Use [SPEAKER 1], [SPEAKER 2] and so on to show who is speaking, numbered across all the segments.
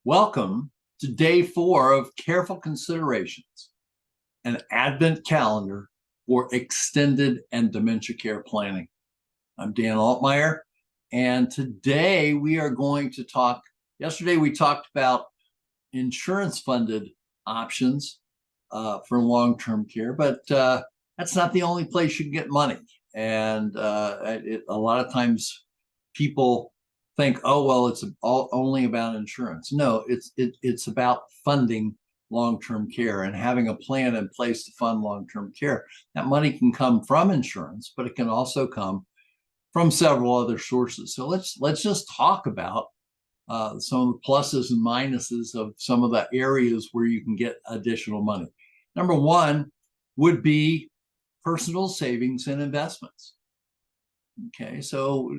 [SPEAKER 1] Welcome to day 4 of Careful Considerations, an Advent calendar for extended and dementia care planning. I'm Dan Altmeyer, and today we are going to talk. Yesterday we talked about insurance-funded options for long-term care, but that's not the only place you can get money. And a lot of times people think, oh, well, it's only about insurance. No, it's about funding long-term care and having a plan in place to fund long-term care. That money can come from insurance, but it can also come from several other sources. So let's just talk about some of the pluses and minuses of some of the areas where you can get additional money. Number one would be personal savings and investments. Okay, so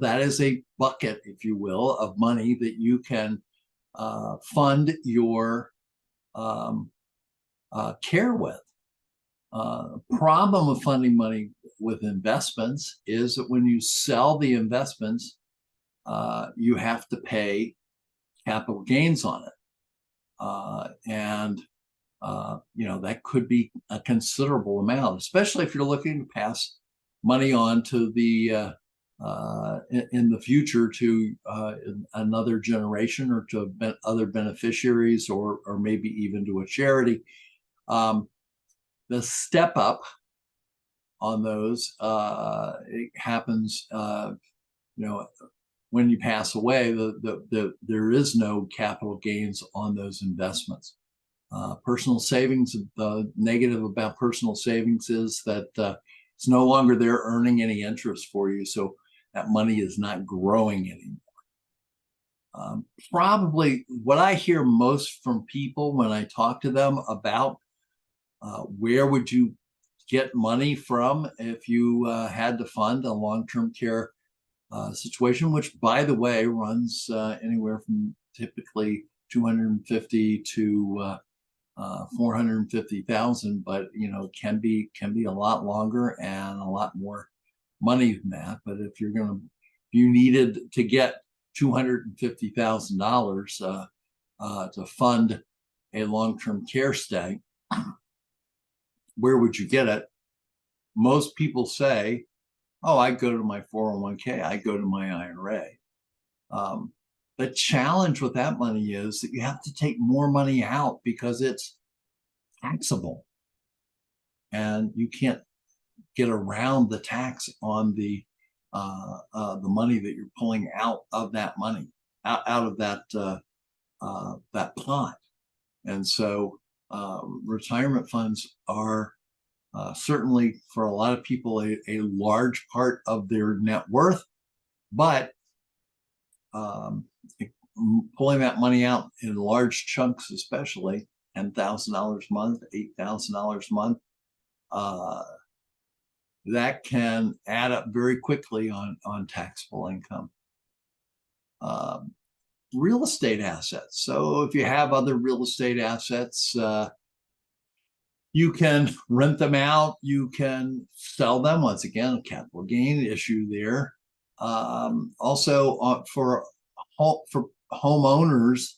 [SPEAKER 1] that is a bucket, if you will, of money that you can fund your care with. Problem of funding money with investments is that when you sell the investments, you have to pay capital gains on it, and that could be a considerable amount, especially if you're looking to pass money on to the in the future to another generation or to other beneficiaries, or maybe even to a charity. The step up on those it happens when you pass away. There is no capital gains on those investments. Personal savings, the negative about personal savings is that it's no longer there earning any interest for you, so that money is not growing anymore. Probably what I hear most from people when I talk to them about where would you get money from if you had to fund a long-term care situation, which, by the way, runs anywhere from typically 250 to 450,000, but can be a lot longer and a lot more money than that. But if you needed to get $250,000 to fund a long-term care stay, where would you get it? Most people say, oh, I go to my 401k, I go to my IRA. The challenge with that money is that you have to take more money out because it's taxable, and you can't get around the tax on the money that you're pulling out of that money, out of that pot. And so retirement funds are certainly, for a lot of people, a large part of their net worth, but pulling that money out in large chunks, especially $10,000 a month, $8,000 a month, that can add up very quickly on taxable income. Real estate assets. So if you have other real estate assets, you can rent them out, you can sell them. Once again, a capital gain issue there. Also, for homeowners,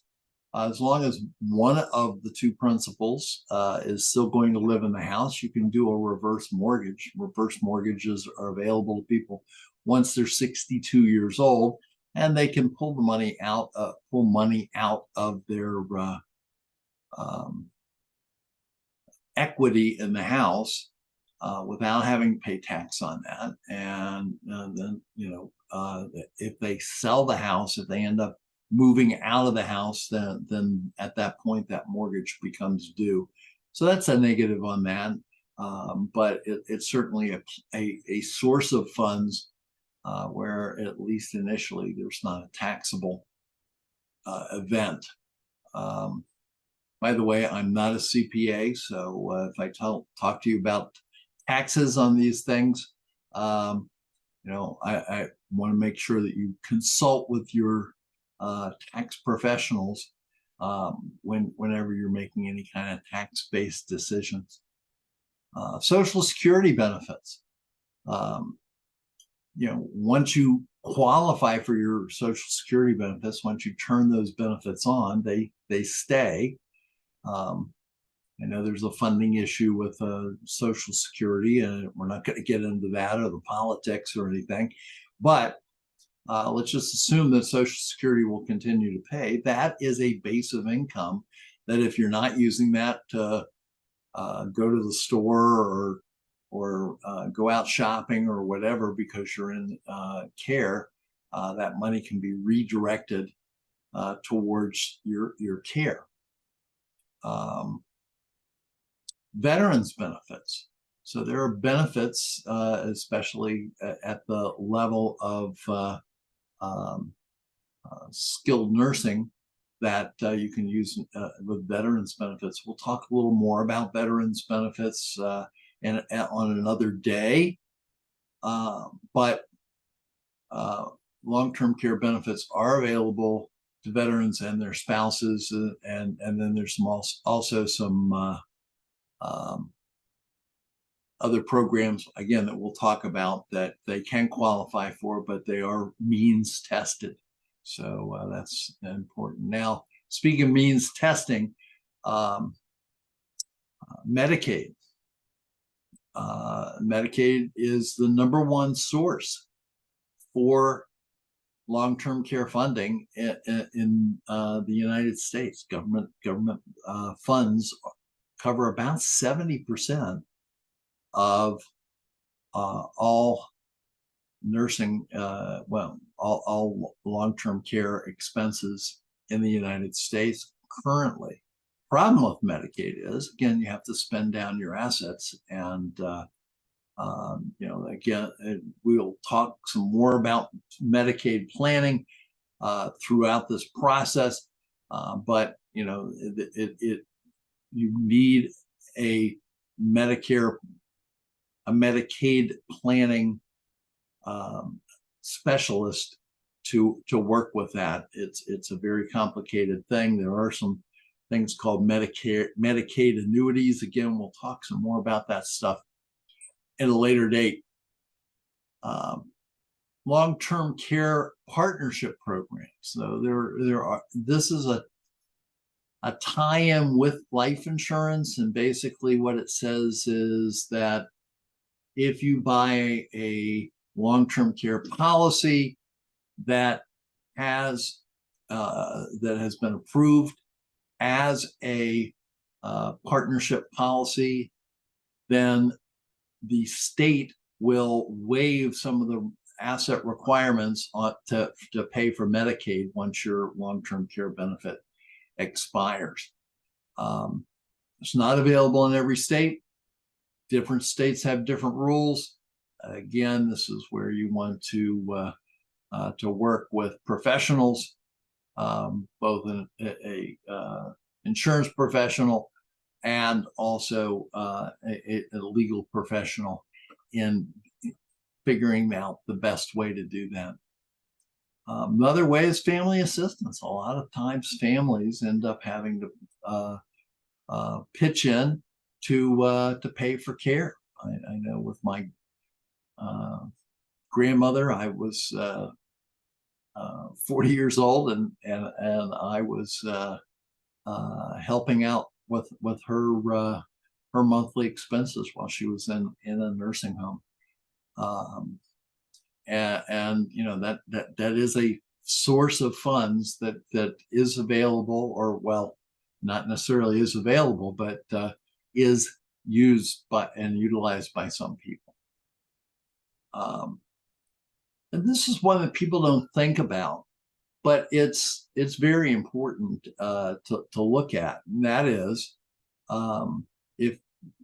[SPEAKER 1] as long as one of the two principals is still going to live in the house, you can do a reverse mortgage. Reverse mortgages are available to people once they're 62 years old, and they can pull money out of their equity in the house without having to pay tax on that. And then, if they sell the house, if they end up moving out of the house, then at that point that mortgage becomes due. So that's a negative on that. But it's certainly a source of funds where, at least initially, there's not a taxable event. By the way, I'm not a CPA, so if I talk to you about taxes on these things, I want to make sure that you consult with your tax professionals whenever you're making any kind of tax-based decisions. Social Security benefits. Once you qualify for your Social Security benefits, once you turn those benefits on, they stay. I know there's a funding issue with Social Security, and we're not going to get into that or the politics or anything, but let's just assume that Social Security will continue to pay. That is a base of income that if you're not using that to go to the store or go out shopping or whatever because you're in care, that money can be redirected towards your care. Veterans benefits. So there are benefits, especially at the level of skilled nursing, that you can use with veterans benefits. We'll talk a little more about veterans benefits on another day, but long-term care benefits are available to veterans and their spouses, and then there's also some other programs, again, that we'll talk about that they can qualify for, but they are means tested. So that's important. Now, speaking of means testing, Medicaid. Medicaid is the #1 source for long-term care funding in the United States. Government funds cover about 70% of all nursing, all long-term care expenses in the United States currently. Problem with Medicaid is, again, you have to spend down your assets, and again, we'll talk some more about Medicaid planning throughout this process, but you need a Medicaid planning specialist to work with that. It's a very complicated thing. There are some things called Medicaid annuities. Again, we'll talk some more about that stuff at a later date. Long-term care partnership programs. So there are. This is a tie-in with life insurance, and basically what it says is that if you buy a long-term care policy that has been approved as a partnership policy, then the state will waive some of the asset requirements to pay for Medicaid once your long-term care benefit expires. It's not available in every state. Different states have different rules. Again, this is where you want to work with professionals, both a insurance professional and also a legal professional, in figuring out the best way to do that. Another way is family assistance. A lot of times families end up having to pitch in to pay for care. I know with my grandmother, I was 40 years old, and I was helping out with her monthly expenses while she was in a nursing home. And that is a source of funds that is available, or, well, not necessarily is available, but is used by and utilized by some people. And this is one that people don't think about, but it's very important to look at. And that is, if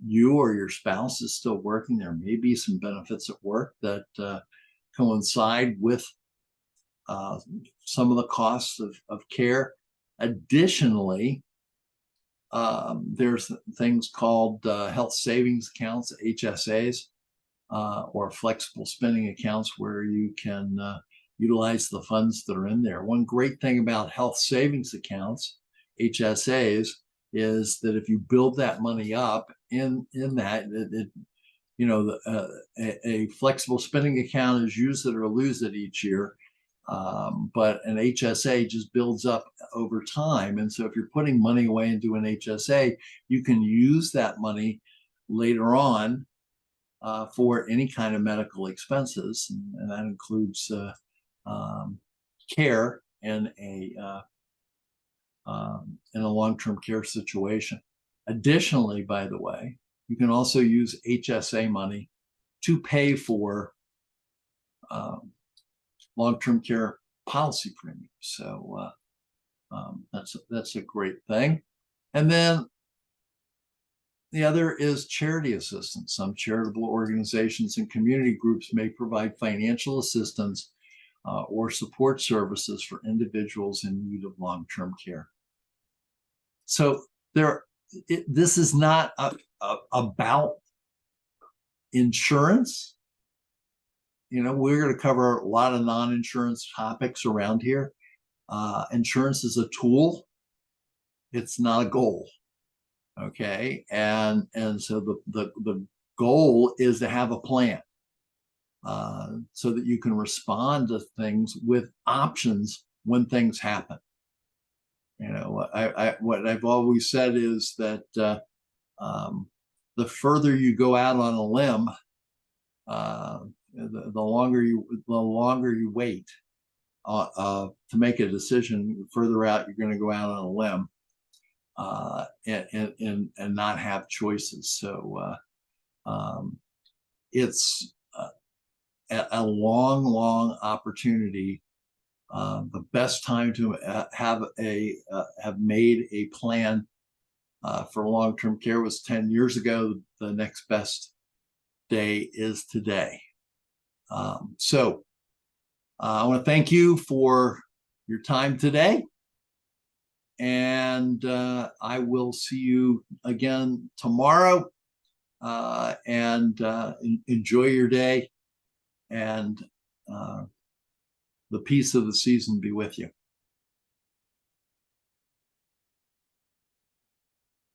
[SPEAKER 1] you or your spouse is still working, there may be some benefits at work that coincide with some of the costs of care. Additionally, there's things called health savings accounts, HSAs, or flexible spending accounts, where you can utilize the funds that are in there. One great thing about health savings accounts, HSAs, is that if you build that money up in that, a flexible spending account is use it or lose it each year. But an HSA just builds up over time. And so if you're putting money away into an HSA, you can use that money later on for any kind of medical expenses. And that includes care in a long-term care situation. Additionally, by the way, you can also use HSA money to pay for long-term care policy premiums. So that's a great thing. And then the other is charity assistance. Some charitable organizations and community groups may provide financial assistance or support services for individuals in need of long-term care. So this is not about insurance. You know, we're going to cover a lot of non-insurance topics around here. Insurance is a tool. It's not a goal. Okay. And so the goal is to have a plan so that you can respond to things with options when things happen. You know, what I've always said is that the further you go out on a limb, the longer you wait to make a decision, the further out you're going to go out on a limb and not have choices. So it's a long opportunity. The best time to have made a plan for long-term care was 10 years ago. The next best day is today. So I want to thank you for your time today. And I will see you again tomorrow. And enjoy your day. And the peace of the season be with you.